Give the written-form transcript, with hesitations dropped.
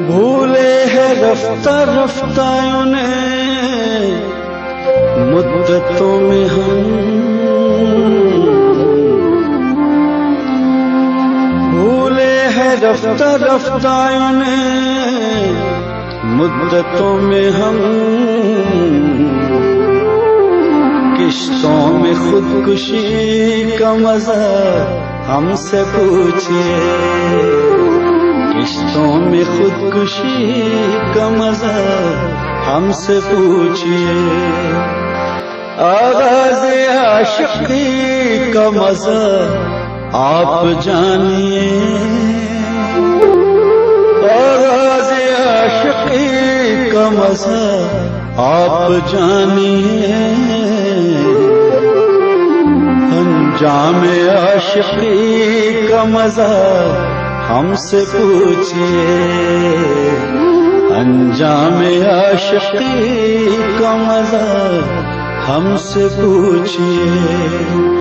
بھولے ہیں رفتہ رفتہ انہیں مدتوں میں ہم، بھولے ہیں رفتہ رفتہ انہیں مدتوں میں ہم، کشتوں میں خودکشی کا مزہ ہم سے پوچھئے، کشتوں میں خودکشی کا مزہ ہم سے پوچھئے، آغاز عاشقی کا مزہ آپ جانیے، آغاز عاشقی کا مزہ آپ جانیے، انجام عاشقی کا مزہ ہم سے پوچھئے، انجام عاشقی کا مزہ ہم سے پوچھئے۔